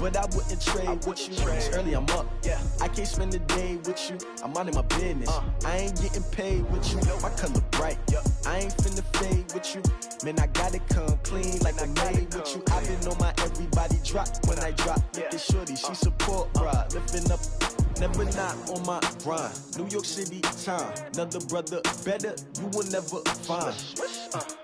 but I wouldn't trade with you. It's early, I'm up. I can't spend the day with you. I'm minding my business. I ain't getting paid with you. My color bright. I ain't finna fade with you. Man, I gotta come clean like I made with you. I've been on my everybody drop when I drop. Look at shorty, she support, bruh. Lifting up, never not on my grind. New York City time, another brother better, you will never find.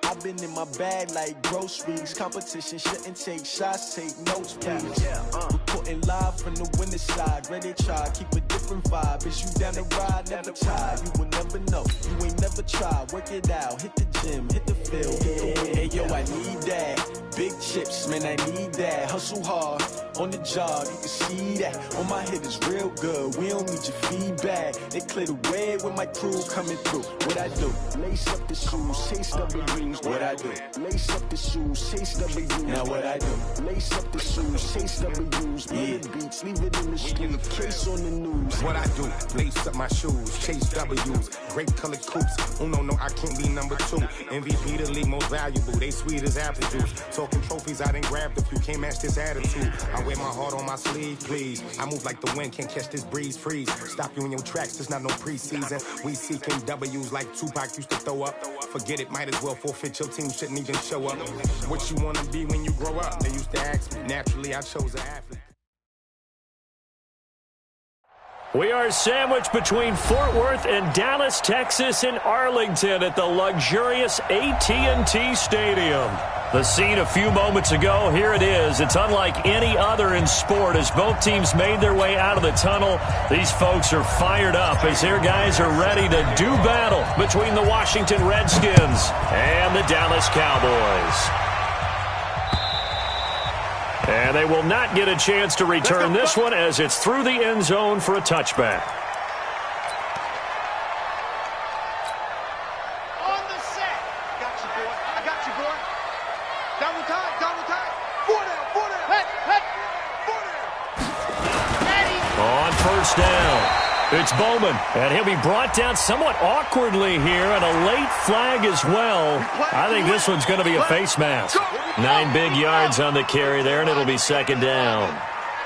I've been in my bag like groceries. Competition shouldn't take shots, take notes, please. Reporting live from the winning side. Ready to try, keep a different vibe. Is you down the ride, never tired. You will never know, you ain't never tried. Work it out, hit the gym, hit the field, hit the win. Hey yo, I need that. Big chips, man, I need that. Hustle hard, on the job, you can see that. On my hit is real good, we don't need your feedback. They clear the way when my crew coming through. What I do? Lace up the shoes, chase W's. What I do? Lace up the shoes, chase W's. Now what I do? Lace up the shoes, chase W's. Yeah, beats, leave it in the street, case on the news. What I do? Lace up my shoes, chase W's. Great colored coops. Oh no, I can't be number 2. MVP the league most valuable. They sweet as apple juice. Talking trophies, I done grabbed a few. Can't match this attitude. I wear my heart on my sleeve, please. I move like the wind, can't catch this breeze, freeze. Stop you in your tracks, there's not no preseason. We seeking W's like Tupac used to throw up. Forget it, might as well forfeit. Your team shouldn't even show up. What you wanna be when you grow up? They used to ask me. Naturally, I chose an athlete. We are sandwiched between Fort Worth and Dallas, Texas, and Arlington at the luxurious AT&T Stadium. The scene a few moments ago, here it is. It's unlike any other in sport as both teams made their way out of the tunnel. These folks are fired up as their guys are ready to do battle between the Washington Redskins and the Dallas Cowboys. And they will not get a chance to return this one as it's through the end zone for a touchback. On the set. Got you, boy. I got you, boy. Double time, double time. 4 down. Head. 4 down. On first down, it's Bowman, and he'll be brought down somewhat awkwardly here, and a late flag as well. I think this one's going to be a face mask. 9 big yards on the carry there, and it'll be second down.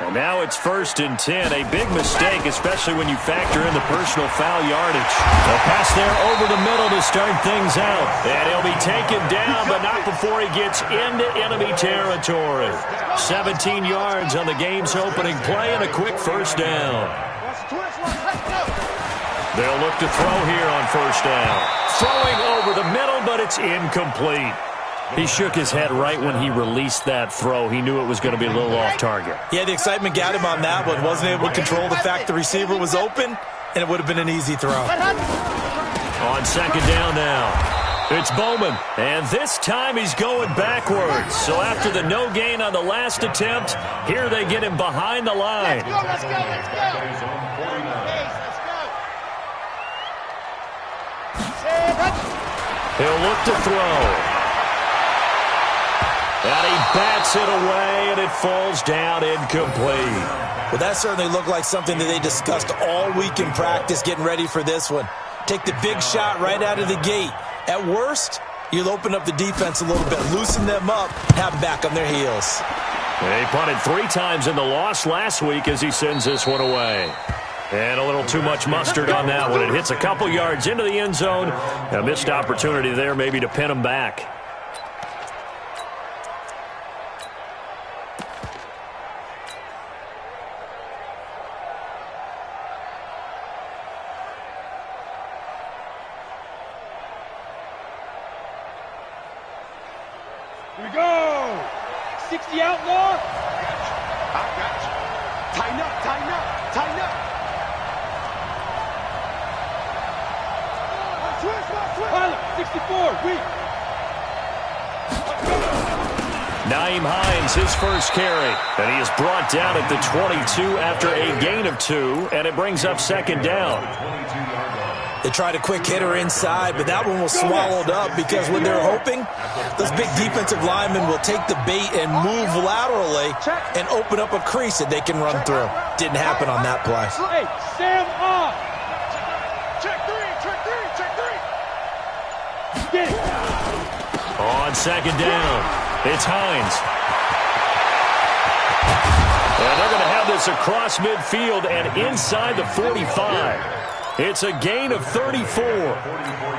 And now it's 1st and 10. A big mistake, especially when you factor in the personal foul yardage. A pass there over the middle to start things out. And he'll be taken down, but not before he gets into enemy territory. 17 yards on the game's opening play and a quick first down. They'll look to throw here on first down. Throwing over the middle, but it's incomplete. He shook his head right when he released that throw. He knew it was going to be a little off target. Yeah, the excitement got him on that one. Wasn't able to control the fact the receiver was open, and it would have been an easy throw. On second down now, it's Bowman. And this time he's going backwards. So after the no gain on the last attempt, here they get him behind the line. Let's go. He'll look to throw. And he bats it away, and it falls down incomplete. Well, that certainly looked like something that they discussed all week in practice getting ready for this one. Take the big shot right out of the gate. At worst, you'll open up the defense a little bit, loosen them up, have them back on their heels. He punted 3 times in the loss last week as he sends this one away. And a little too much mustard on that one. It hits a couple yards into the end zone. A missed opportunity there maybe to pin him back. Here we go. 60 outlaw. I got you. Tighten up. 64, weak. Naeem Hines, his first carry, and he is brought down at the 22 after a gain of 2, and it brings up second down. They tried a quick hitter inside, but that one was swallowed up because when they're hoping, those big defensive linemen will take the bait and move laterally and open up a crease that they can run through. Didn't happen on that play. Hey, Sam off. Check three. Get it. On second down, it's Hines. And this across midfield and inside the 45. It's a gain of 34.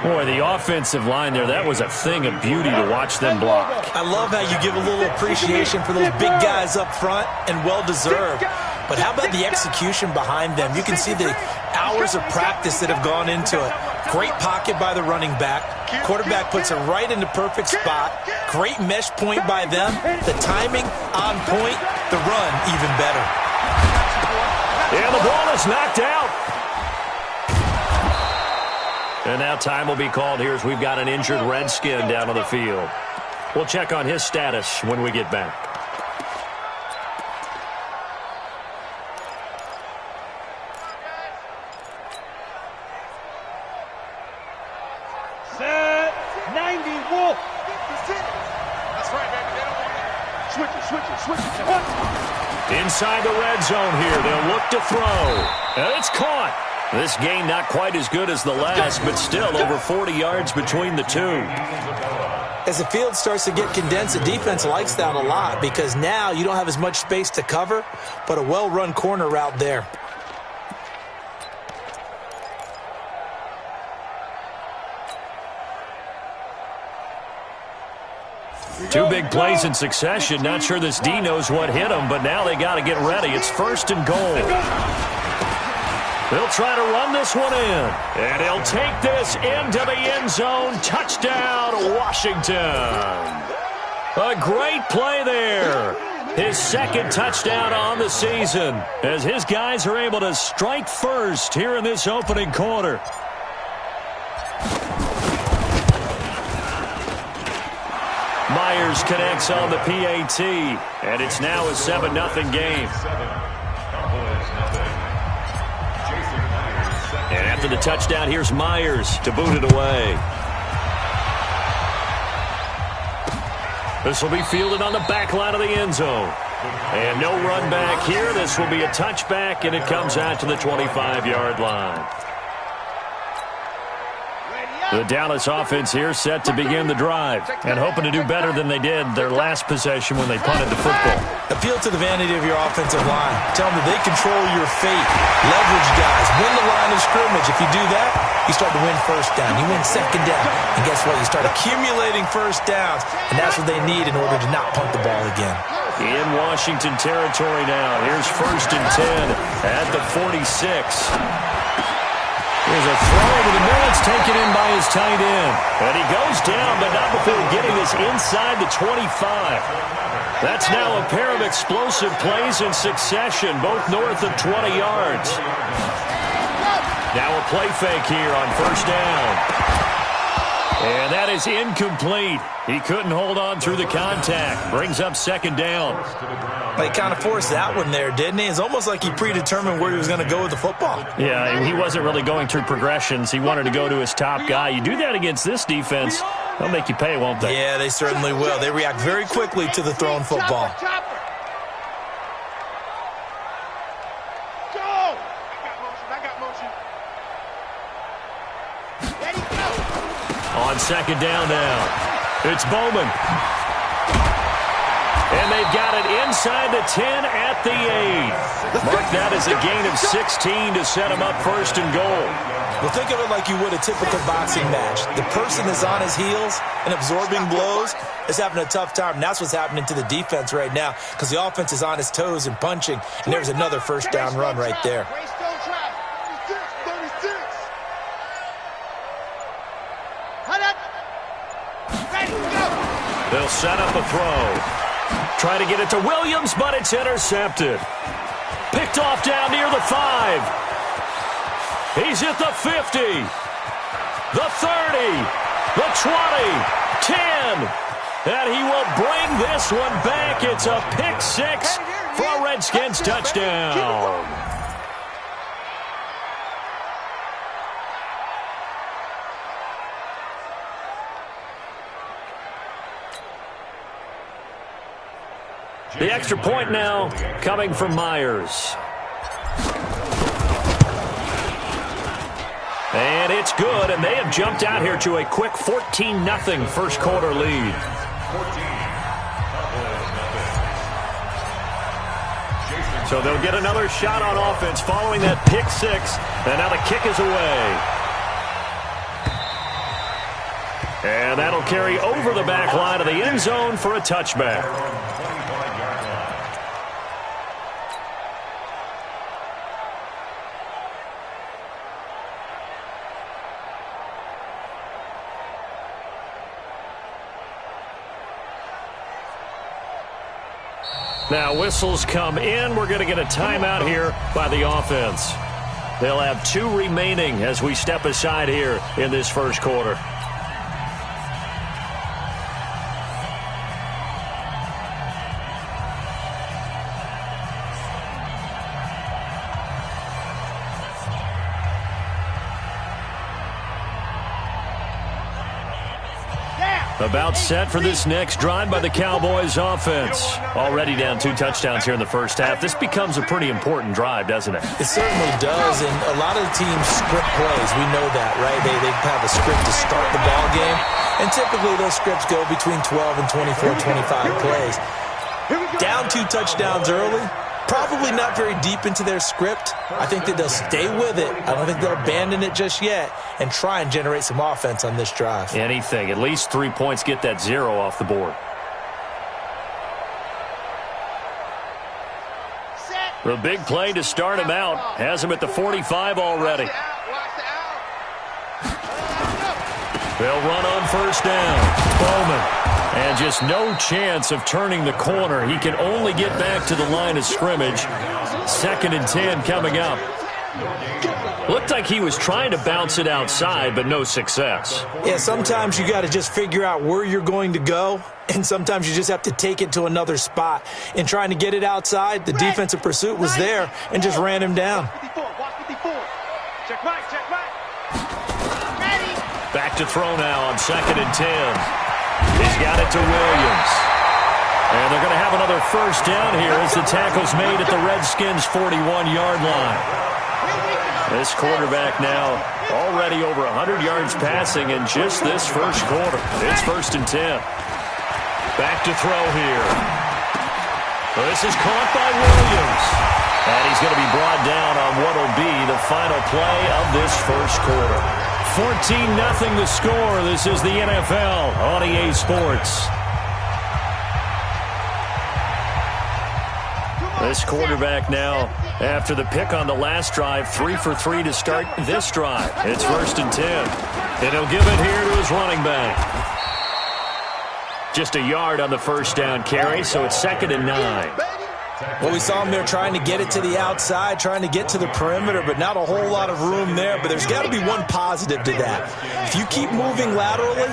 Boy, the offensive line there, that was a thing of beauty to watch them block. I love how you give a little appreciation for those big guys up front, and well-deserved. But how about the execution behind them? You can see the hours of practice that have gone into it. Great pocket by the running back. Quarterback puts it right in the perfect spot. Great mesh point by them. The timing on point. The run even better. And the ball is knocked out. And now time will be called here as we've got an injured Redskin down on the field. We'll check on his status when we get back. Set 90 Wolf. That's right, baby. They don't want it. Switch it. Inside the red zone here. They'll look to throw. And it's caught. This game not quite as good as the last, but still over 40 yards between the two. As the field starts to get condensed, the defense likes that a lot because now you don't have as much space to cover, but a well-run corner route there. Two big plays in succession. Not sure this D knows what hit him, but now they got to get ready. It's 1st and goal. They'll try to run this one in. And he'll take this into the end zone. Touchdown, Washington. A great play there. His 2nd touchdown on the season as his guys are able to strike first here in this opening quarter. Myers connects on the PAT, and it's now a 7-0 game. And after the touchdown, here's Myers to boot it away. This will be fielded on the back line of the end zone. And no run back here. This will be a touchback, and it comes out to the 25-yard line. The Dallas offense here set to begin the drive and hoping to do better than they did their last possession when they punted the football. Appeal to the vanity of your offensive line. Tell them that they control your fate. Leverage guys. Win the line of scrimmage. If you do that, you start to win 1st down. You win 2nd down. And guess what? You start accumulating 1st downs, and that's what they need in order to not punt the ball again. In Washington territory now. Here's 1st and 10 at the 46. There's a throw over the middle. It's taken in by his tight end. And he goes down, but not before getting this inside the 25. That's now a pair of explosive plays in succession, both north of 20 yards. Now a play fake here on 1st down. And that is incomplete. He couldn't hold on through the contact. Brings up 2nd down. He kind of forced that one there, didn't he? It's almost like he predetermined where he was going to go with the football. Yeah, he wasn't really going through progressions. He wanted to go to his top guy. You do that against this defense, they'll make you pay, won't they? Yeah, they certainly will. They react very quickly to the thrown football. On 2nd down now, it's Bowman. And they've got it inside the 10 at the 8. Mark that as a gain of 16 to set him up 1st and goal. Well, think of it like you would a typical boxing match. The person that's on his heels and absorbing blows is having a tough time. And that's what's happening to the defense right now because the offense is on his toes and punching. And there's another 1st down run right there. They'll set up a throw. Try to get it to Williams, but it's intercepted. Picked off down near the 5. He's at the 50. The 30. The 20. 10. And he will bring this one back. It's a pick 6 for a Redskins touchdown. The extra point now coming from Myers. And it's good, and they have jumped out here to a quick 14-0 first quarter lead. So they'll get another shot on offense following that pick six. And now the kick is away. And that'll carry over the back line of the end zone for a touchback. Now whistles come in. We're going to get a timeout here by the offense. They'll have 2 remaining as we step aside here in this first quarter. About set for this next drive by the Cowboys offense. Already down 2 touchdowns here in the first half. This becomes a pretty important drive, doesn't it? It certainly does, and a lot of the teams script plays. We know that, right? They have a script to start the ball game, and typically those scripts go between 12 and 24, 25 plays. Down 2 touchdowns early, probably not very deep into their script. I think that they'll stay with it. I don't think they'll abandon it just yet and try and generate some offense on this drive. Anything. At least 3 points, get that 0 off the board. The big play to start him out. Has him at the 45 already. They'll run on first down. Bowman. And just no chance of turning the corner. He can only get back to the line of scrimmage. 2nd and 10 coming up. Looked like he was trying to bounce it outside, but no success. Yeah, sometimes you got to just figure out where you're going to go, and sometimes you just have to take it to another spot. In trying to get it outside, the defensive pursuit was there and just ran him down. Check right. Back to throw now on 2nd and 10. He's got it to Williams. And they're going to have another first down here as the tackle's made at the Redskins' 41-yard line. This quarterback now already over 100 yards passing in just this first quarter. It's 1st and 10. Back to throw here. This is caught by Williams. And he's going to be brought down on what will be the final play of this first quarter. 14-0 the score. This is the NFL on EA Sports. This quarterback now, after the pick on the last drive, 3 for 3 to start this drive. It's 1st and 10. And he'll give it here to his running back. Just a yard on the first down carry, so it's 2nd and 9. Well, we saw him there trying to get it to the outside, trying to get to the perimeter, but not a whole lot of room there. But there's got to be one positive to that. If you keep moving laterally,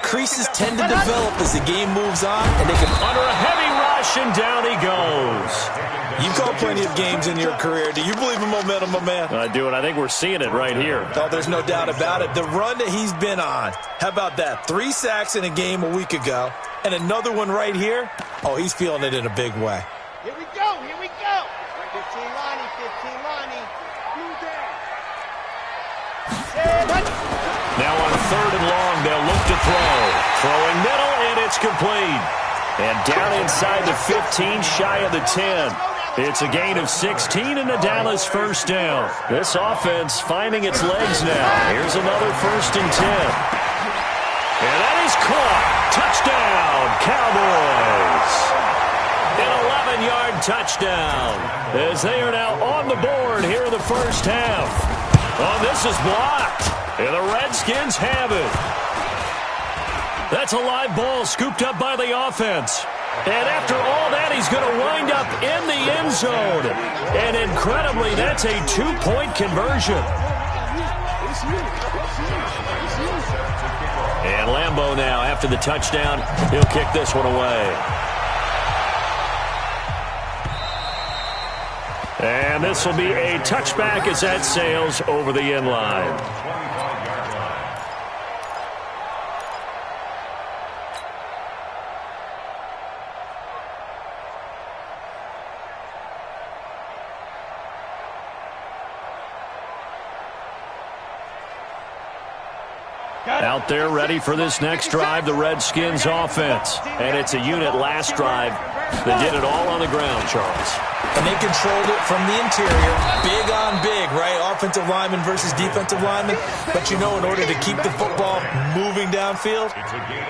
creases tend to develop as the game moves on, and they can under a heavy rush, and down he goes. You've called plenty of games in your career. Do you believe in momentum, my man? I do, and I think we're seeing it right here. Oh, there's no doubt about it. The run that he's been on, how about that? 3 sacks in a game a week ago, and another one right here. Oh, he's feeling it in a big way. Here we go. 15 Lonnie. Blue down. Now on 3rd and long, they'll look to throw. Throwing middle, and it's complete. And down inside the 15, shy of the 10. It's a gain of 16 and a Dallas first down. This offense finding its legs now. Here's another 1st and 10. And that is caught. Touchdown, Cowboys. An 11-yard touchdown as they are now on the board here in the first half. Oh, this is blocked, and the Redskins have it. That's a live ball scooped up by the offense. And after all that, he's going to wind up in the end zone. And incredibly, that's a 2-point conversion. And Lambeau now, after the touchdown, he'll kick this one away. And this will be a touchback as that sails over the end line. Out there ready for this next drive, the Redskins offense. And it's a unit last drive that did it all on the ground, Charles. And they controlled it from the interior. Big on big, right? Offensive lineman versus defensive lineman. But you know, in order to keep the football moving downfield,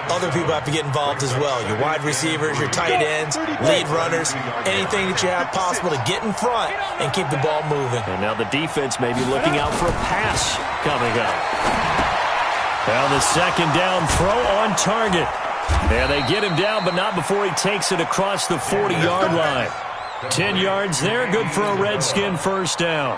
other people have to get involved as well. Your wide receivers, your tight ends, lead runners, anything that you have possible to get in front and keep the ball moving. And now the defense may be looking out for a pass coming up. Now the second down throw on target. And they get him down, but not before he takes it across the 40-yard line. 10 yards there, good for a Redskin first down.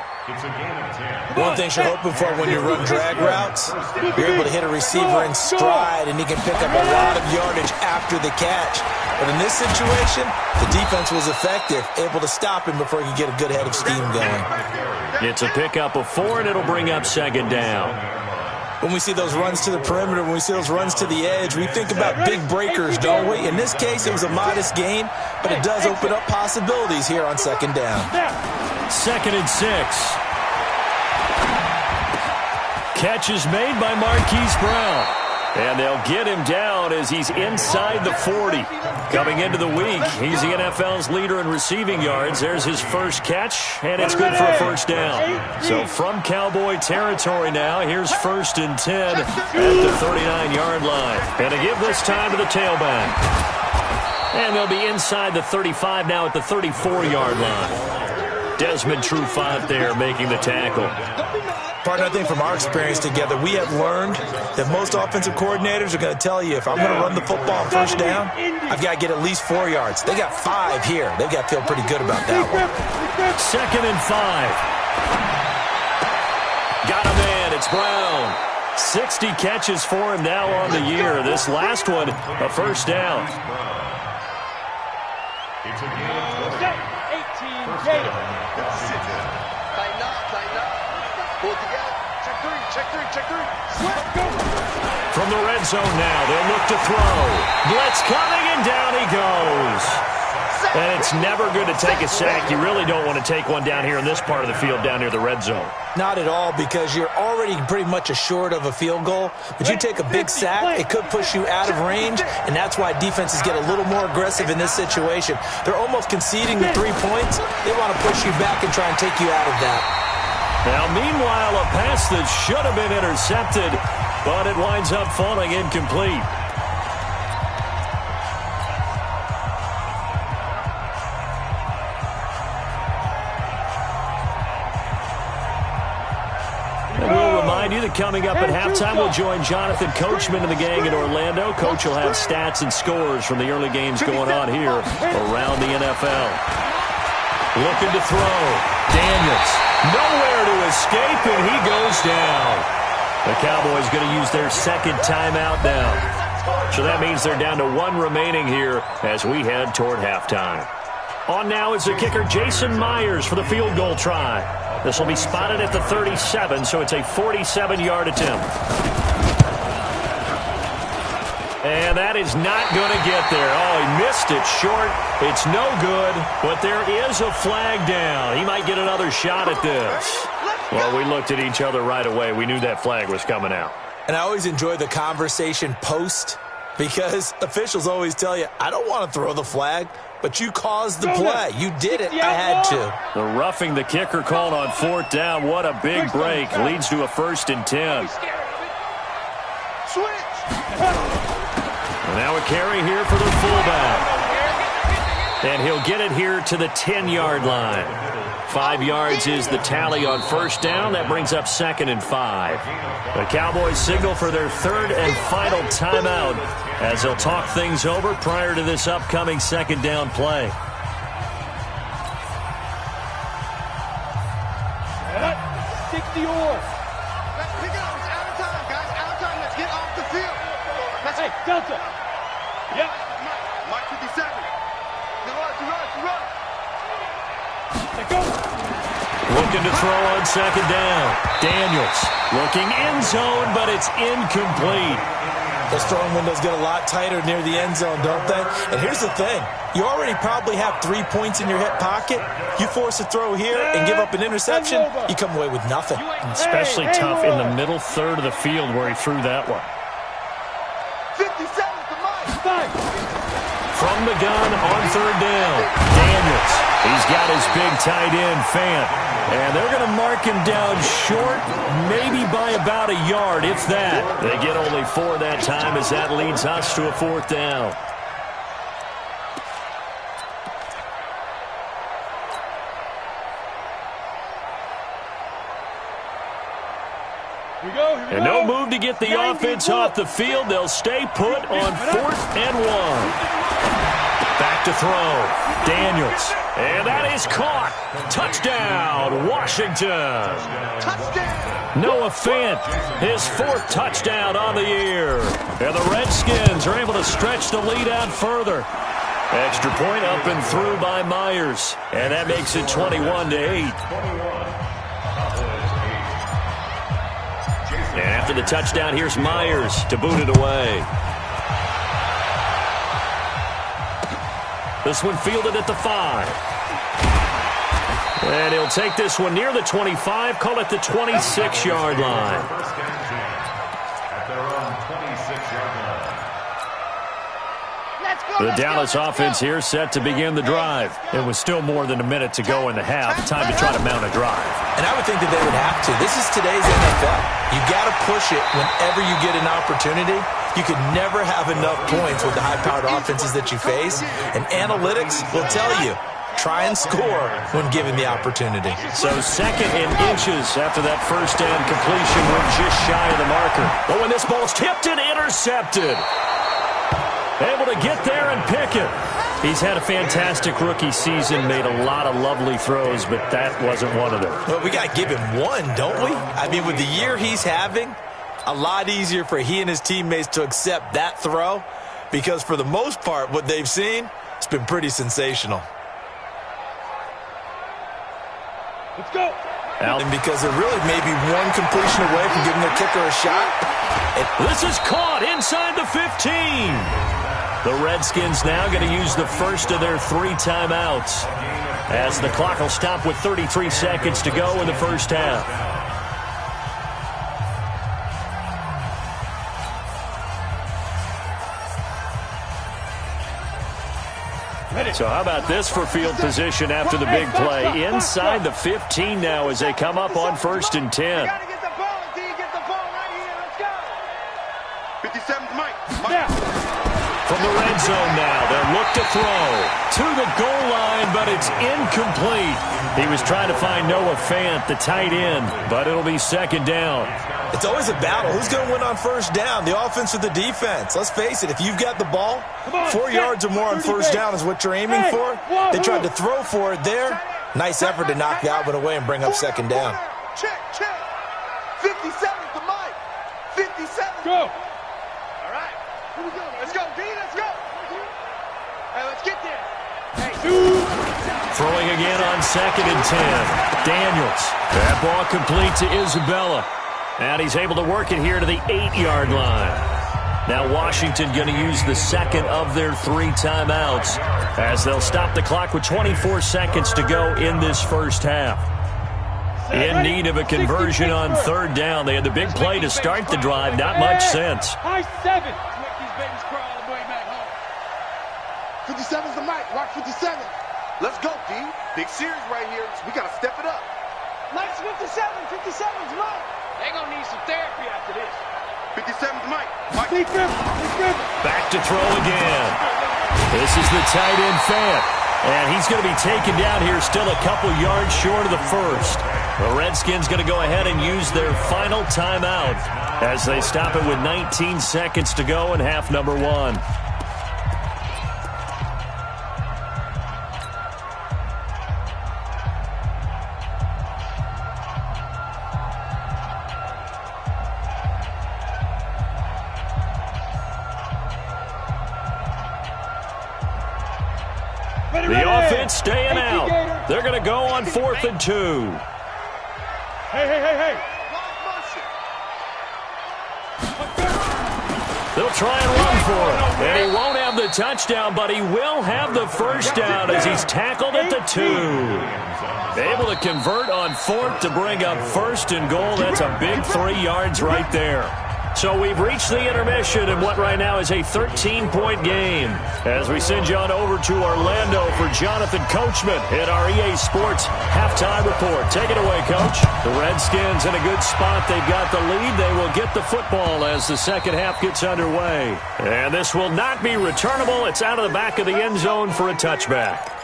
One thing you're hoping for when you run drag routes, you're able to hit a receiver in stride, and he can pick up a lot of yardage after the catch. But in this situation, the defense was effective, able to stop him before he could get a good head of steam going. It's a pickup of 4, and it'll bring up second down. When we see those runs to the perimeter, when we see those runs to the edge, we think about big breakers, don't we? In this case, it was a modest gain, but it does open up possibilities here on second down. 2nd and 6. Catch is made by Marquise Brown. And they'll get him down as he's inside the 40. Coming into the week, he's the NFL's leader in receiving yards. There's his first catch, and it's good for a first down. So from Cowboy territory now, here's 1st and 10 at the 39-yard line. And to give this time to the tailback. And they'll be inside the 35 now at the 34-yard line. Desmond Trufant there making the tackle. Partner, I think from our experience together, we have learned that most offensive coordinators are going to tell you, if I'm going to run the football on first down, I've got to get at least 4 yards. They got 5 here. They've got to feel pretty good about that one. 2nd and 5. Got a man. It's Brown. 60 catches for him now on the year. This last one, a first down. It's a game of 18 Gators. From the red zone now, they'll look to throw. Blitz coming, and down he goes. And it's never good to take a sack. You really don't want to take one down here in this part of the field, down near the red zone. Not at all, because you're already pretty much assured of a field goal. But you take a big sack, it could push you out of range, and that's why defenses get a little more aggressive in this situation. They're almost conceding the 3 points. They want to push you back and try and take you out of that. Now, meanwhile, a pass that should have been intercepted, but it winds up falling incomplete. And we'll remind you that coming up at halftime, we'll join Jonathan Coachman and the gang in Orlando. Coach will have stats and scores from the early games going on here around the NFL. Looking to throw. Daniels. Nowhere to escape, and he goes down. The Cowboys going to use their second timeout now. So that means they're down to 1 remaining here as we head toward halftime. On now is the kicker, Jason Myers, for the field goal try. This will be spotted at the 37, so it's a 47-yard attempt. And that is not going to get there. Oh, he missed it short. It's no good, but there is a flag down. He might get another shot at this. Well, we looked at each other right away. We knew that flag was coming out. And I always enjoy the conversation post, because officials always tell you, I don't want to throw the flag, but you caused the play. You did it. I had to. The roughing the kicker called on 4th down. What a big break. Leads to a 1st and 10. And now a carry here for the fullback. And he'll get it here to the 10-yard line. 5 yards is the tally on first down. That brings up 2nd and 5. The Cowboys signal for their 3rd and final timeout as they'll talk things over prior to this upcoming second down play. 60 or. Pick it up. It's out of time, guys. Out of time. Let's get off the field. Hey, Delta. Yep. Mike 57. Run. Let go. Looking to throw on second down. Daniels looking end zone, but it's incomplete. Those throwing windows get a lot tighter near the end zone, don't they? And here's the thing. You already probably have 3 points in your hip pocket. You force a throw here and give up an interception, you come away with nothing. Especially tough in the middle third of the field where he threw that one. 57 to Mike. From the gun on third down, Daniels He's got his big tight end, Fant. And they're going to mark him down short, maybe by about a yard, if that. They get only 4 that time as that leads us to a 4th down. And no move to get the offense off the field. They'll stay put on 4th and 1. Back to throw. Daniels. And that is caught. Touchdown, Washington. Touchdown. Noah Fant, his 4th touchdown on the year. And the Redskins are able to stretch the lead out further. Extra point up and through by Myers. And that makes it 21-8. And after the touchdown, here's Myers to boot it away. This one fielded at the 5. And he'll take this one near the 25, call it the 26-yard line. The Dallas offense here set to begin the drive. It was still more than a minute to go in the half. Time to try to mount a drive. And I would think that they would have to. This is today's NFL. You got to push it whenever you get an opportunity. You could never have enough points with the high-powered offenses that you face. And analytics will tell you, try and score when given the opportunity. So 2nd and inches after that first down completion. We're just shy of the marker. But when this ball's tipped and intercepted. Able to get there and pick it. He's had a fantastic rookie season, made a lot of lovely throws, but that wasn't one of them. Well, we got to give him one, don't we? I mean, with the year he's having, a lot easier for he and his teammates to accept that throw because for the most part, what they've seen, it's been pretty sensational. Let's go. And because they're really maybe one completion away from giving their kicker a shot. This is caught inside the 15. The Redskins now going to use the first of their 3 timeouts as the clock will stop with 33 seconds to go in the first half. So how about this for field position after the big play? Inside the 15 now as they come up on 1st and 10. Gotta get the ball, D. Get the ball right here. Let's go. 57's Mike. From the red zone now, they'll look to throw to the goal line, but it's incomplete. He was trying to find Noah Fant, the tight end, but it'll be 2nd down. It's always a battle. Who's going to win on 1st down, the offense or the defense? Let's face it, if you've got the ball, 4 yards or more on 1st down is what you're aiming for. They tried to throw for it there. Nice effort to knock that one away and bring up 2nd down. Check. 57's the Mike. 57. Go. All right. Here we go. Let's go, D. Let's go. Hey, let's get there. Hey. Throwing again on 2nd and 10. Daniels. That ball complete to Isabella. And he's able to work it here to the 8-yard line. Now Washington going to use the 2nd of their 3 timeouts as they'll stop the clock with 24 seconds to go in this first half. In need of a conversion on 3rd down. They had the big play to start the drive. Not much sense. High 7. Make these babies crawl all the way back home. 57's the Mike. Watch 57. Let's go, D. Big series right here. We got to step it up. Mike's 57. 57's Mike. They're going to need some therapy after this. 57's Mike. Deep river. Back to throw again. This is the tight end Fant. And he's going to be taken down here still a couple yards short of the first. The Redskins going to go ahead and use their final timeout as they stop it with 19 seconds to go in half number 1. The offense staying out. They're going to go on 4th and 2. Hey. They'll try and run for it. And he won't have the touchdown, but he will have the first down as he's tackled at the 2. Able to convert on 4th to bring up 1st and goal. That's a big 3 yards right there. So we've reached the intermission in what right now is a 13-point game. As we send you on over to Orlando for Jonathan Coachman in our EA Sports halftime report. Take it away, Coach. The Redskins in a good spot. They've got the lead. They will get the football as the second half gets underway. And this will not be returnable. It's out of the back of the end zone for a touchback.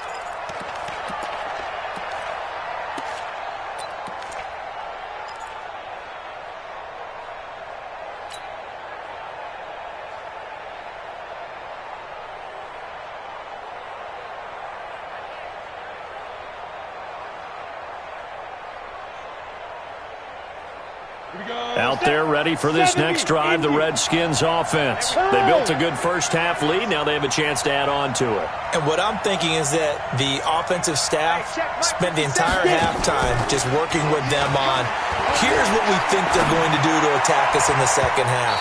Out there ready for this next drive, the Redskins offense. They built a good first-half lead. Now they have a chance to add on to it. And what I'm thinking is that the offensive staff spent the entire halftime just working with them on, here's what we think they're going to do to attack us in the second half.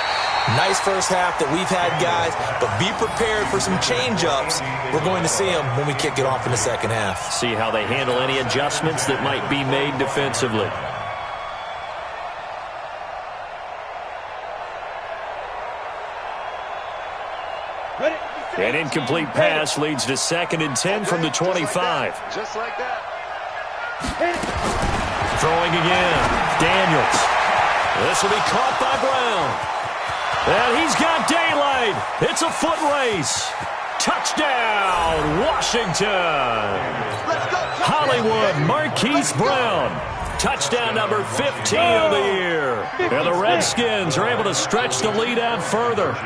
Nice first half that we've had, guys, but be prepared for some change-ups. We're going to see them when we kick it off in the second half. See how they handle any adjustments that might be made defensively. An incomplete pass leads to 2nd and 10 from the 25. Just like that. Throwing again. Daniels. This will be caught by Brown. And he's got daylight. It's a foot race. Touchdown, Washington. Hollywood Marquise Brown. Touchdown number 15 of the year. And the Redskins are able to stretch the lead out further.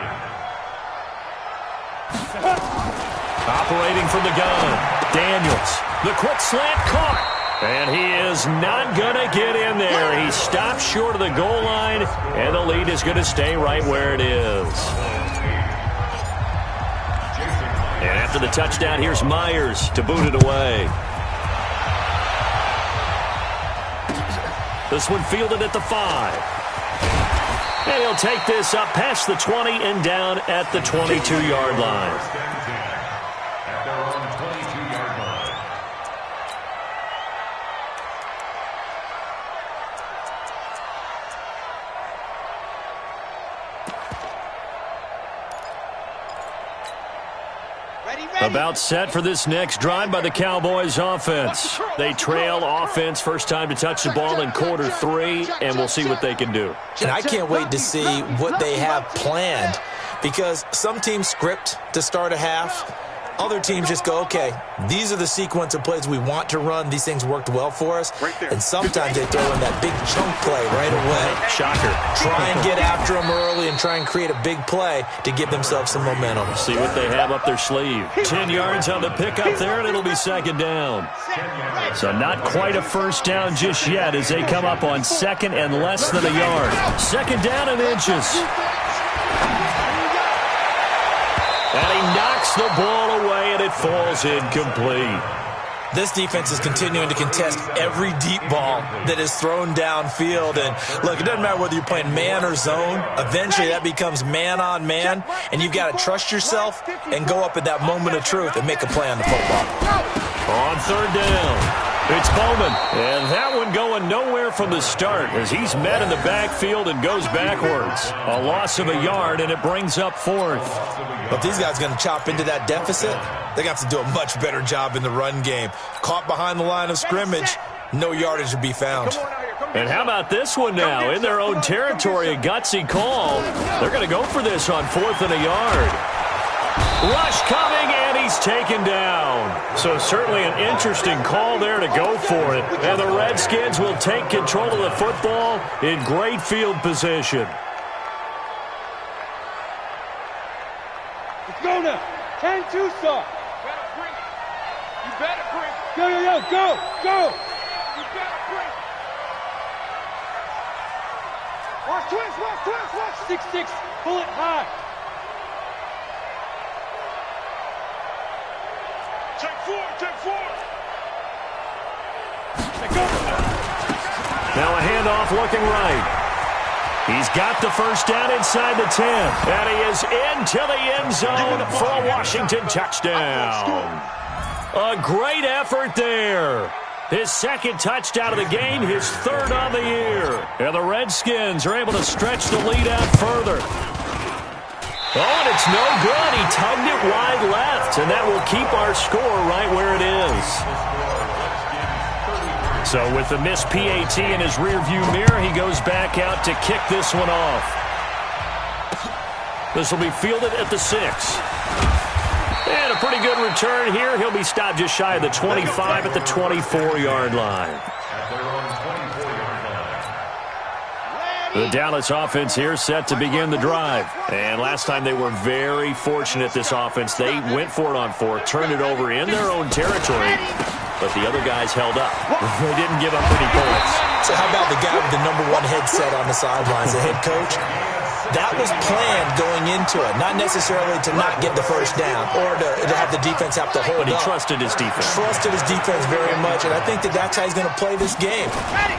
Operating from the gun, Daniels. The quick slant caught. And he is not going to get in there. He stopped short of the goal line, and the lead is going to stay right where it is. And after the touchdown, here's Myers to boot it away. This one fielded at the 5. And he'll take this up past the 20 and down at the 22-yard line. About set for this next drive by the Cowboys offense. They trail offense first time to touch the ball in quarter 3, and we'll see what they can do. And I can't wait to see what they have planned, because some teams script to start a half. Other teams just go, okay, these are the sequence of plays we want to run. These things worked well for us. And sometimes they throw in that big chunk play right away. Shocker. Try and get after them early and try and create a big play to give themselves some momentum. See what they have up their sleeve. 10 yards on the pickup there, and it'll be 2nd down. So not quite a first down just yet as they come up on 2nd and less than a yard. 2nd down and inches. And he knocks the ball away, and it falls incomplete. This defense is continuing to contest every deep ball that is thrown downfield. And, look, it doesn't matter whether you're playing man or zone. Eventually, that becomes man-on-man, and you've got to trust yourself and go up at that moment of truth and make a play on the football. On 3rd down, it's Bowman. And that one going nowhere from the start as he's met in the backfield and goes backwards. A loss of a yard, and it brings up 4th. But these guys are going to chop into that deficit. They got to do a much better job in the run game. Caught behind the line of scrimmage, no yardage to be found. And how about this one now? In their own territory, a gutsy call. They're going to go for this on 4th and a yard. Rush coming, and he's taken down. So certainly an interesting call there to go for it. And the Redskins will take control of the football in great field position. Let's go now. 10-2 start. You better bring. Go, go, go, go, go. You better bring. Watch twist, watch twist, watch. 6-6, pull it high. Check 4, check 4. Go. Now a handoff looking right. He's got the first down inside the 10. And he is into the end zone for a Washington touchdown. A great effort there. His second touchdown of the game, his third on the year. And the Redskins are able to stretch the lead out further. Oh, and it's no good. He tugged it wide left, and that will keep our score right where it is. So with the missed PAT in his rearview mirror, he goes back out to kick this one off. This will be fielded at the 6. And a pretty good return here. He'll be stopped just shy of the 25 at the 24-yard line. The Dallas offense here set to begin the drive. And last time they were very fortunate, this offense. They went for it on 4, turned it over in their own territory, but the other guys held up. They didn't give up any points. So how about the guy with the #1 headset on the sidelines, the head coach? That was planned going into it, not necessarily to not get the first down or to have the defense have to hold up. But he trusted his defense. Trusted his defense very much, and I think that's how he's going to play this game.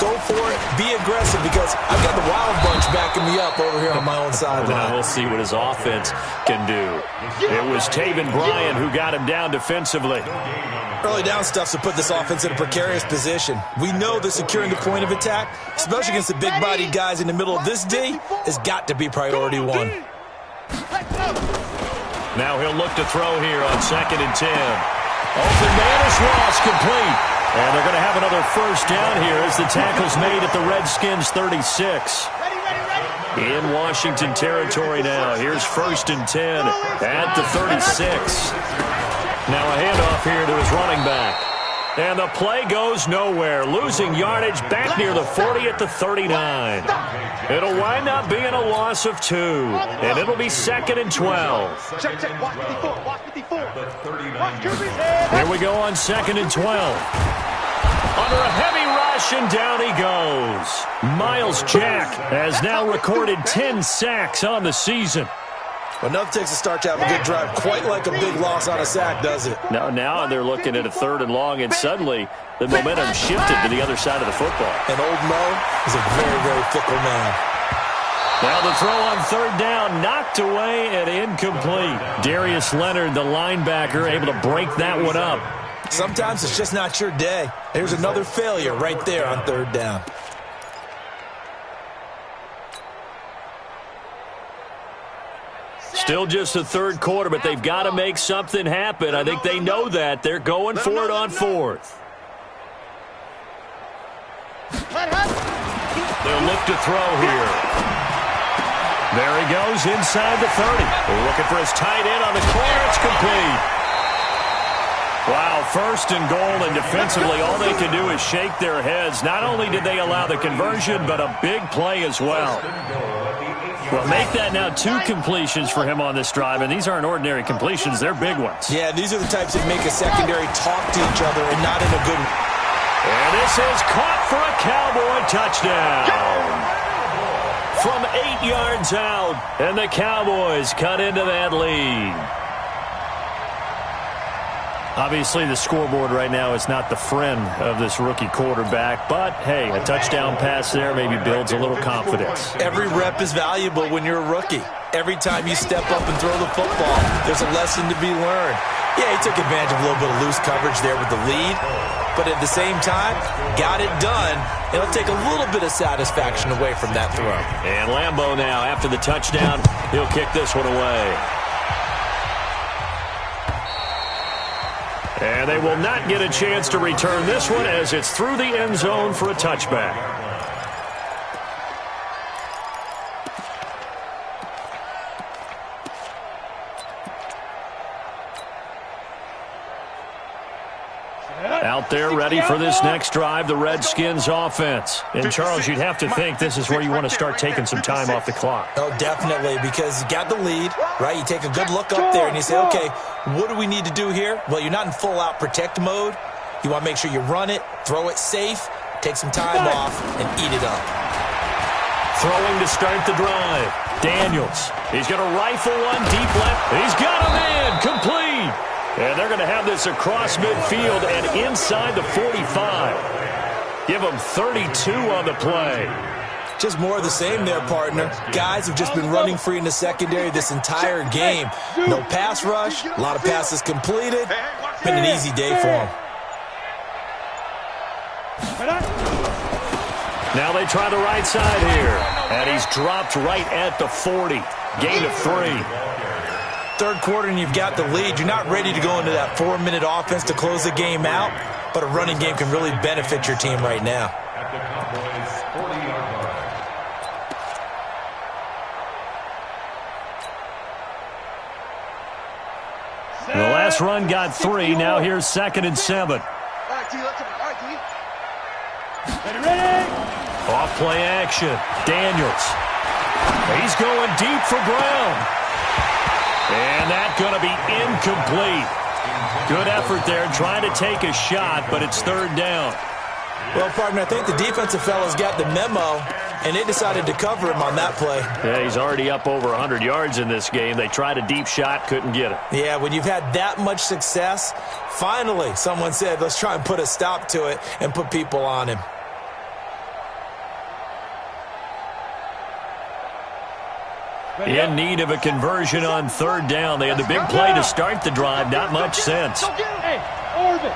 Go for it. Be aggressive, because I've got the Wild Bunch backing me up over here on my own sideline. Now we'll see what his offense can do. It was Taven Bryan who got him down defensively. Early down stuffs to put this offense in a precarious position. We know that securing the point of attack, especially against the big-bodied guys in the middle of this D, has got to be priority 1. Now he'll look to throw here on 2nd and 10. Open man is Ross, complete. And they're going to have another first down here as the tackle's made at the Redskins 36. In Washington territory now. Here's 1st and 10 at the 36. Now a handoff here to his running back. And the play goes nowhere. Losing yardage back near the 40 at the 39. It'll wind up being a loss of 2. And it'll be 2nd and 12. Check. Watch 54. Watch 54. Here we go on 2nd and 12. Under a heavy rush, and down he goes. Miles Jack has now recorded 10 sacks on the season. Well, enough takes a start to have a good drive. Quite like a big loss on a sack, does it? Now they're looking at a 3rd and long, and suddenly the momentum shifted to the other side of the football. And old Mo is a very, very fickle man. Now the throw on 3rd down, knocked away and incomplete. Darius Leonard, the linebacker, able to break that one up. Sometimes it's just not your day. There's another failure right there on 3rd down. Still just the 3rd quarter, but they've got to make something happen. I think they know that. They're going for it on 4th. They'll look to throw here. There he goes inside the 30. They're looking for his tight end on the corner. It's complete. Wow, 1st and goal, and defensively all they can do is shake their heads. Not only did they allow the conversion, but a big play as well. Well, make that now 2 completions for him on this drive, and these aren't ordinary completions. They're big ones. Yeah, these are the types that make a secondary talk to each other and not in a good way. And this is caught for a Cowboy touchdown. From 8 yards out, and the Cowboys cut into that lead. Obviously, the scoreboard right now is not the friend of this rookie quarterback, but, hey, a touchdown pass there maybe builds a little confidence. Every rep is valuable when you're a rookie. Every time you step up and throw the football, there's a lesson to be learned. Yeah, he took advantage of a little bit of loose coverage there with the lead, but at the same time, got it done. It'll take a little bit of satisfaction away from that throw. And Lambeau now, after the touchdown, he'll kick this one away. And they will not get a chance to return this one as it's through the end zone for a touchback. Out there ready for this next drive, the Redskins offense. And, Charles, you'd have to think this is where you want to start taking some time off the clock. Oh, definitely, because you got the lead, right? You take a good look up there and you say, okay, what do we need to do here? Well, you're not in full-out protect mode. You want to make sure you run it, throw it safe, take some time off, and eat it up. Throwing to start the drive. Daniels. He's going to rifle one deep left. He's got him in. Complete. And they're going to have this across midfield and inside the 45. Give them 32 on the play. Just more of the same there, partner. Guys have just been running free in the secondary this entire game. No pass rush, a lot of passes completed. Been an easy day for them. Now they try the right side here. And he's dropped right at the 40. Gain of 3. Third quarter and you've got the lead. You're not ready to go into that 4-minute offense to close the game out, but a running game can really benefit your team right now. The last run got 3. Now here's 2nd and 7. Off play action. Daniels. He's going deep for Brown. And that's going to be incomplete. Good effort there trying to take a shot, but it's 3rd down. Well, partner, I think the defensive fellas got the memo, and they decided to cover him on that play. Yeah, he's already up over 100 yards in this game. They tried a deep shot, couldn't get it. Yeah, when you've had that much success, finally someone said, let's try and put a stop to it and put people on him. In need of a conversion on 3rd down. They had the big play to start the drive. Not much sense. Hey, Orbit.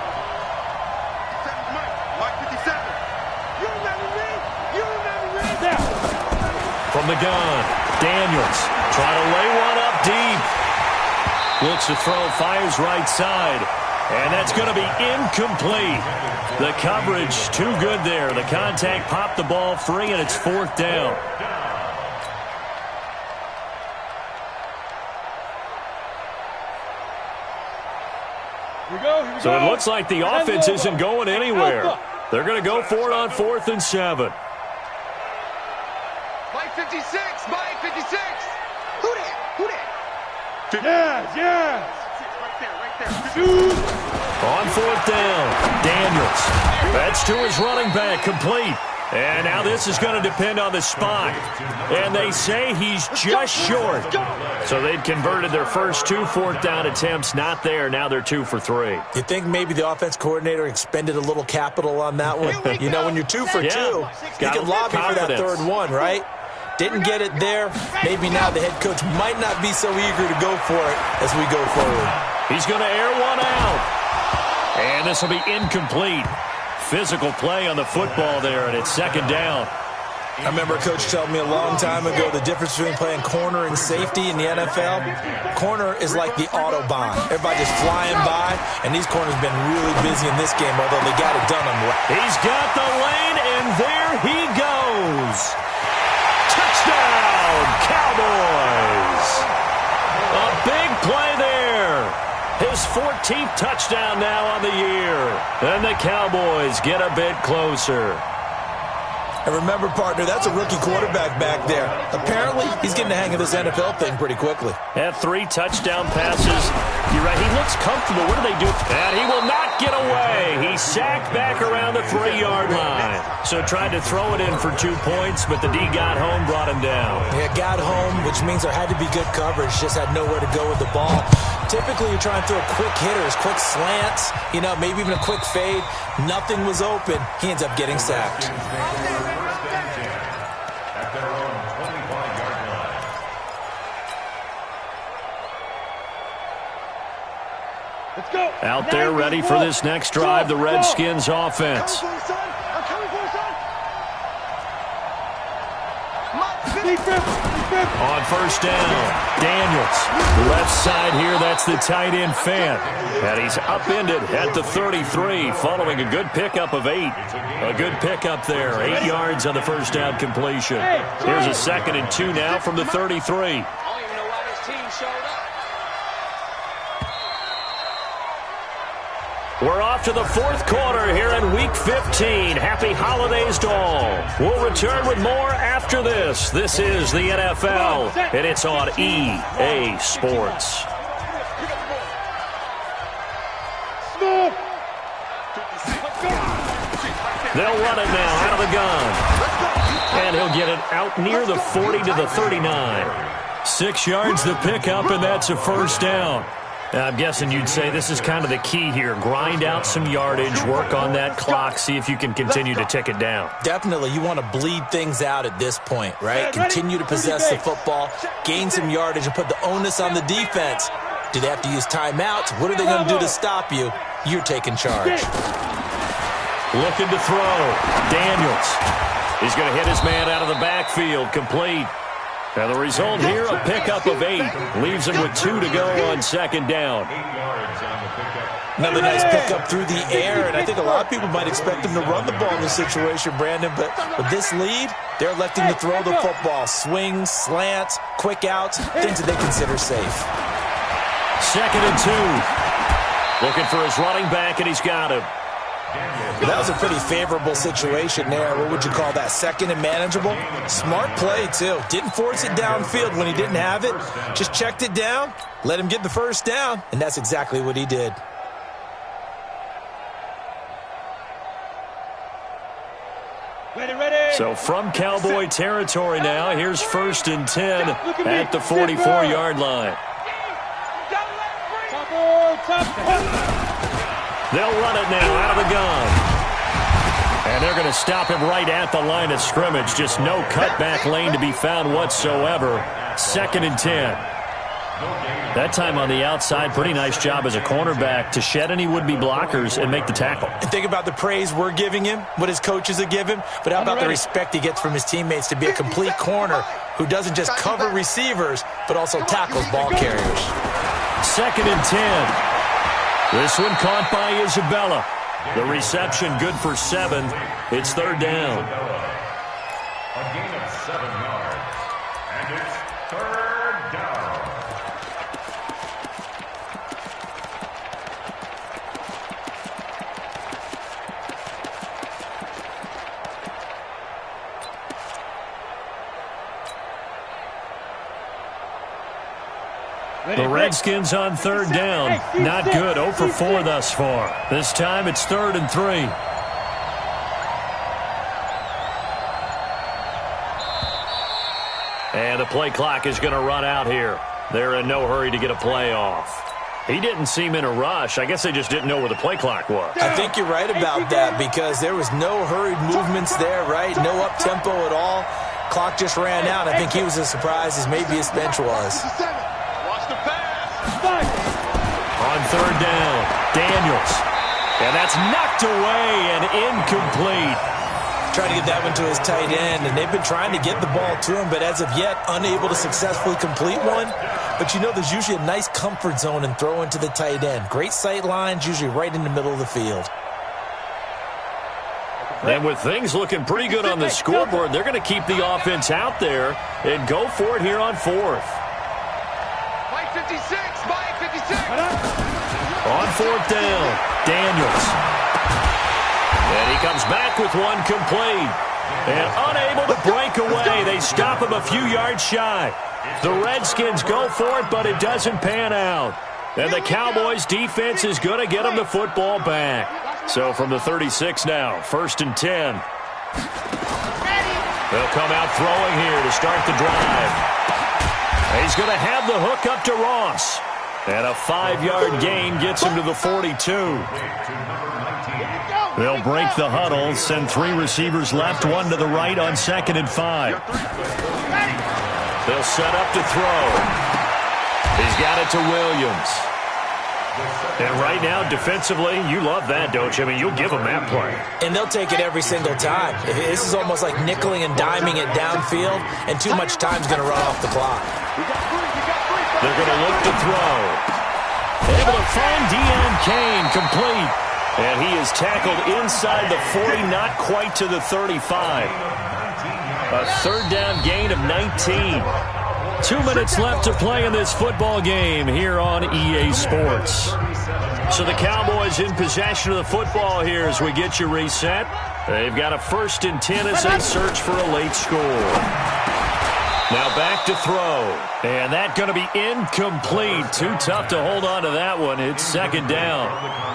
From the gun, Daniels trying to lay one up deep. Looks to throw, fires right side. And that's going to be incomplete. The coverage too good there. The contact popped the ball free, and it's 4th down. So it looks like the offense isn't going anywhere. They're going to go for it on 4th and 7. Mike 56, Mike 56. Who that? Yes. Right there. On 4th down, Daniels. That's to his running back, complete. And now this is going to depend on the spot. And they say he's just short. So they'd converted their first 2 4th down attempts. Not there. Now they're 2 for 3. You think maybe the offense coordinator expended a little capital on that one? You know, when you're 2 for 2, you can lobby for that 3rd one, right? Didn't get it there. Maybe now the head coach might not be so eager to go for it as we go forward. He's going to air one out. And this will be incomplete. Physical play on the football there, and it's 2nd down. I remember a coach telling me a long time ago the difference between playing corner and safety in the NFL. Corner is like the Autobahn. Everybody just flying by, and these corners have been really busy in this game, although they got it done on the right. He's got the lane, and there he goes. Touchdown, Cowboys. A big play there. His 14th touchdown now on the year. And the Cowboys get a bit closer. And remember, partner, that's a rookie quarterback back there. Apparently, he's getting the hang of this NFL thing pretty quickly. Had 3 touchdown passes. You're right, he looks comfortable. What do they do? And he will not get away. He sacked back around the 3-yard line. So tried to throw it in for 2 points, but the D got home, brought him down. Yeah, got home, which means there had to be good coverage. Just had nowhere to go with the ball. Typically, you're trying to throw quick hitters, quick slants, you know, maybe even a quick fade. Nothing was open. He ends up getting sacked. Out there ready for this next drive, the Redskins offense. On 1st down, Daniels. Left side here, that's the tight end Fant. And he's upended at the 33 following a good pickup of 8. A good pickup there, 8 yards on the 1st down completion. Here's a 2nd and 2 now from the 33. We're off to the 4th quarter here in Week 15. Happy holidays to all. We'll return with more after this. This is the NFL, and it's on EA Sports. They'll run it now out of the gun. And he'll get it out near the 40 to the 39. 6 yards the pickup, and that's a 1st down. I'm guessing you'd say this is kind of the key here. Grind out some yardage, work on that clock, see if you can continue to tick it down. Definitely. You want to bleed things out at this point, right? Continue to possess the football, gain some yardage, and put the onus on the defense. Do they have to use timeouts? What are they going to do to stop you? You're taking charge. Looking to throw. Daniels. He's going to hit his man out of the backfield. Complete. Now the result here, a pickup of 8. Leaves him with 2 to go on second down. Another nice pickup through the air, and I think a lot of people might expect him to run the ball in this situation, Brandon, but with this lead, they're electing to throw the football. Swings, slants, quick outs, things that they consider safe. 2nd and 2. Looking for his running back, and he's got him. That was a pretty favorable situation there. What would you call that? 2nd and manageable? Smart play, too. Didn't force it downfield when he didn't have it. Just checked it down, let him get the first down, and that's exactly what he did. So from Cowboy territory now, here's 1st and 10 at the 44-yard line. They'll run it now out of the gun. And they're going to stop him right at the line of scrimmage. Just no cutback lane to be found whatsoever. 2nd and 10. That time on the outside, pretty nice job as a cornerback to shed any would-be blockers and make the tackle. And think about the praise we're giving him, what his coaches are giving, but how about the respect he gets from his teammates to be a complete corner who doesn't just cover receivers, but also tackles ball carriers. 2nd and 10. This one caught by Isabella. The reception good for 7. It's 3rd down. A gain of 7 yards, and it's 3rd down. The Redskins on 3rd down. Not good. 0 for 4 thus far. This time it's 3rd and 3. And the play clock is going to run out here. They're in no hurry to get a play off. He didn't seem in a rush. I guess they just didn't know where the play clock was. I think you're right about that because there was no hurried movements there, right? No up-tempo at all. Clock just ran out. I think he was as surprised as maybe his bench was. On 3rd down, Daniels. And that's knocked away and incomplete. Trying to get that one to his tight end, and they've been trying to get the ball to him, but as of yet, unable to successfully complete one. But you know there's usually a nice comfort zone in throwing to the tight end. Great sight lines, usually right in the middle of the field. And with things looking pretty good on the scoreboard, they're going to keep the offense out there and go for it here on 4th. Mike 56, Mike 56. On 4th down, Daniels. And he comes back with one complete. And unable to break away. They stop him a few yards shy. The Redskins go for it, but it doesn't pan out. And the Cowboys' defense is going to get them the football back. So from the 36 now, 1st and 10. They'll come out throwing here to start the drive. He's going to have the hook up to Ross. And a 5-yard gain gets him to the 42. They'll break the huddle, send 3 receivers left, 1 to the right on 2nd and 5. They'll set up to throw. He's got it to Williams. And right now, defensively, you love that, don't you? I mean, you'll give them that play. And they'll take it every single time. This is almost like nickeling and diming it downfield, and too much time's going to run off the clock. They're going to look to throw. Able to find Deon Kane, complete. And he is tackled inside the 40, not quite to the 35. A 3rd down gain of 19. 2 minutes left to play in this football game here on EA Sports. So the Cowboys in possession of the football here as we get you reset. They've got a 1st and 10 as they search for a late score. Now back to throw. And that going to be incomplete. Too tough to hold on to that one. It's 2nd down.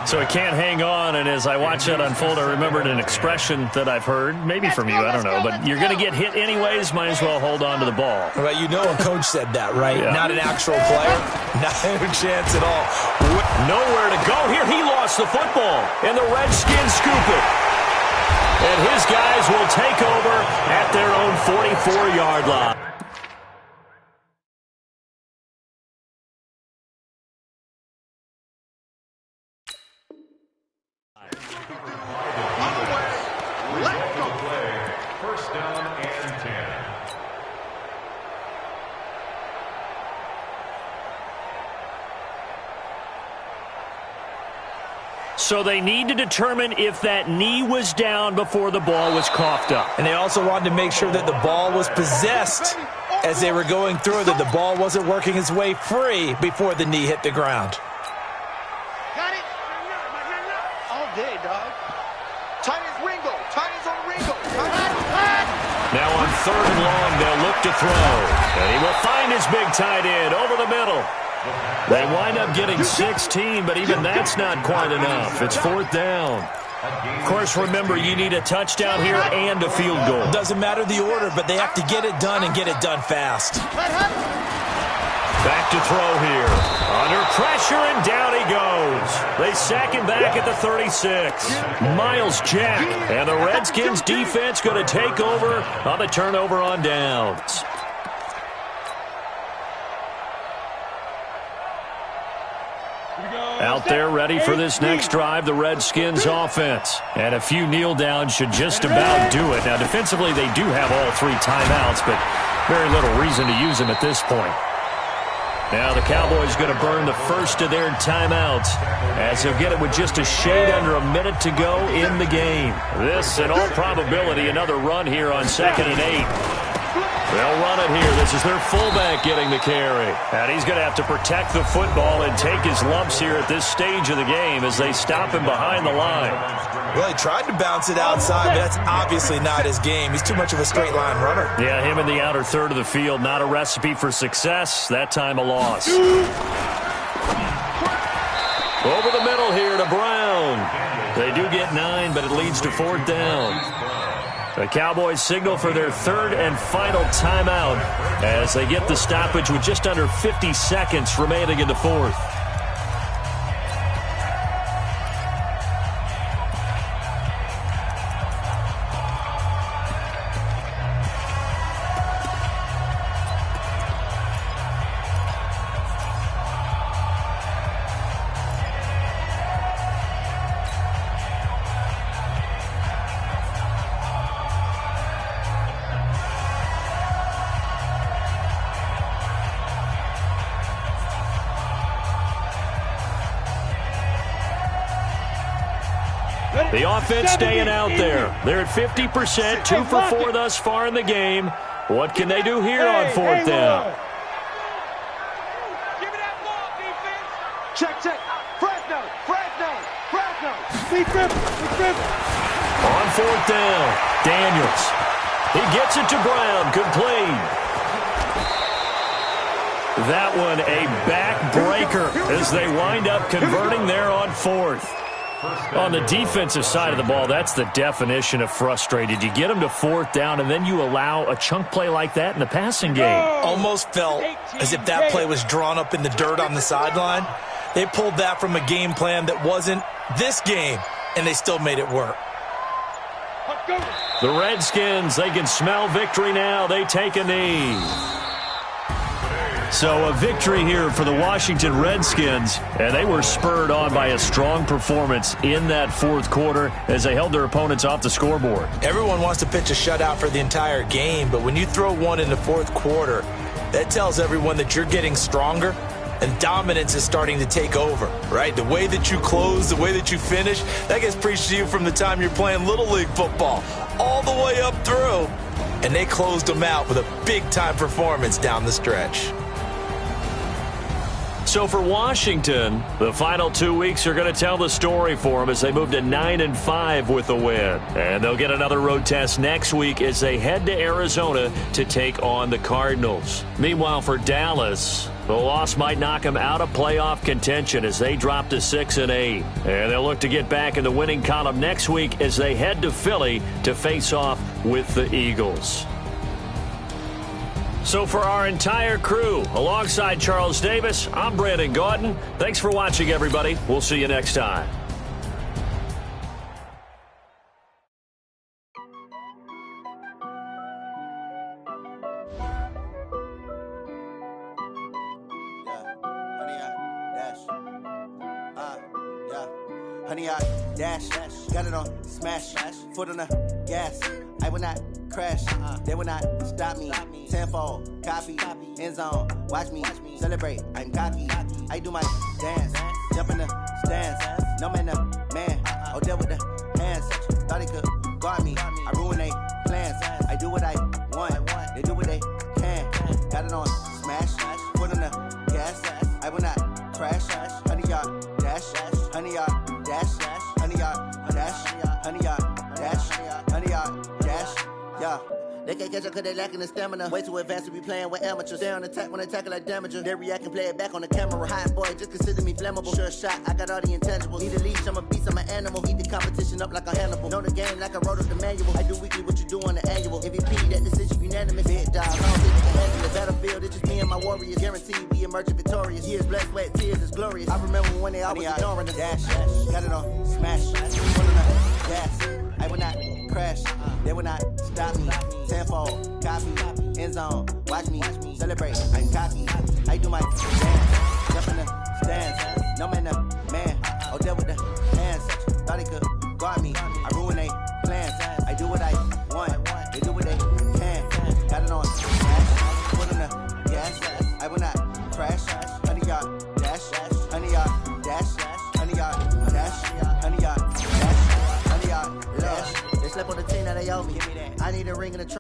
So it can't hang on. And as I watch that unfold, I remembered an expression that I've heard, maybe from you, I don't know. But you're going to get hit anyways, might as well hold on to the ball. Well, you know a coach said that, right? Yeah. Not an actual player. Not a chance at all. Nowhere to go here. He lost the football. And the Redskins scoop it. And his guys will take over at their own 44-yard line. First down and 10. So they need to determine if that knee was down before the ball was coughed up. And they also wanted to make sure that the ball was possessed as they were going through, that the ball wasn't working its way free before the knee hit the ground. Got it? All day, dog. Tight as Ringo. Tight as on Ringo. Now on 3rd and long, they'll look to throw. And he will find his big tight end over the middle. They wind up getting 16, but even that's not quite enough. It's 4th down. Of course, remember, you need a touchdown here and a field goal. Doesn't matter the order, but they have to get it done and get it done fast. Back to throw here. Under pressure, and down he goes. They sack him back at the 36. Miles Jack, and the Redskins defense going to take over on the turnover on downs. Out there ready for this next drive, the Redskins offense. And a few kneel downs should just about do it. Now, defensively, they do have all 3 timeouts, but very little reason to use them at this point. Now the Cowboys going to burn the first of their timeouts as they'll get it with just a shade under a minute to go in the game. This, in all probability, another run here on 2nd and 8. They'll run it here. This is their fullback getting the carry. And he's going to have to protect the football and take his lumps here at this stage of the game as they stop him behind the line. Well, he tried to bounce it outside, but that's obviously not his game. He's too much of a straight line runner. Yeah, him in the outer third of the field, not a recipe for success. That time a loss. Over the middle here to Brown. They do get 9, but it leads to 4th down. The Cowboys signal for their 3rd and final timeout as they get the stoppage with just under 50 seconds remaining in the 4th. The offense staying out there. They're at 50%, 2 for 4 thus far in the game. What can they do here on 4th down? Give me that ball, defense. Check. Fresno. On 4th down, Daniels. He gets it to Brown, complete. That one a backbreaker as they wind up converting there on 4th. On the defensive side of the ball, that's the definition of frustrated. You get them to 4th down, and then you allow a chunk play like that in the passing game. Almost felt as if that play was drawn up in the dirt on the sideline. They pulled that from a game plan that wasn't this game, and they still made it work. The Redskins, they can smell victory now. They take a knee. So a victory here for the Washington Redskins, and they were spurred on by a strong performance in that 4th quarter as they held their opponents off the scoreboard. Everyone wants to pitch a shutout for the entire game, but when you throw one in the 4th quarter, that tells everyone that you're getting stronger and dominance is starting to take over, right? The way that you close, the way that you finish, that gets preached to you from the time you're playing Little League football all the way up through, and they closed them out with a big-time performance down the stretch. So for Washington, the final 2 weeks are going to tell the story for them as they move to 9-5 with a win. And they'll get another road test next week as they head to Arizona to take on the Cardinals. Meanwhile, for Dallas, the loss might knock them out of playoff contention as they drop to 6-8. And they'll look to get back in the winning column next week as they head to Philly to face off with the Eagles. So for our entire crew, alongside Charles Davis, I'm Brandon Gaudin. Thanks for watching, everybody. We'll see you next time. Honey, I dash, got it on, smash, foot on the gas. I will not crash. They will not stop me. Tenfold, copy, end zone. Watch me celebrate. I'm cocky. I do my dance, jump in the stands. No man, man. Oh, deal with the hands. Thought he could guard me. I ruin they plans. I do what I want. They do what they can. Got it on smash. Put on the gas. I will not crash. 100-yard dash. 100-yard dash. 100-yard dash. 100-yard dash. 100-yard dash. Yeah. They can't catch up cause they lacking the stamina. Way too advanced to be playing with amateurs. Stay on attack when they tackle like damager. They react and play it back on the camera. Hot boy, just consider me flammable. Sure shot, I got all the intangibles. Need a leash, I'm a beast, I'm an animal. Eat the competition up like a Hannibal. Know the game like I wrote up the manual. I do weekly what you do on the annual. MVP, that decision unanimous. Big dog, I don't think you can handle the battlefield. It's just me and my warriors. Guaranteed we emerging victorious. Years, blood, sweat, tears, it's glorious. I remember when they always ignoring the dash. Got it on smash. Put on the gas. I will not crash. They will not stop me. Tenfold, copy, end zone. Watch me celebrate. I'm cocky. I do my dance. Jump in the stands. No man, man. Oh, deal with the hands. Thought he could guard me. I ruin they plans. I do what I want. They do what they can. Got it on smash. Put on the gas. I will not crash. 100-yard dash. 100-yard dash. 100-yard dash. 100-yard dash. 100-yard dash. They slept on the team that they owe me. I need a ring in the trunk.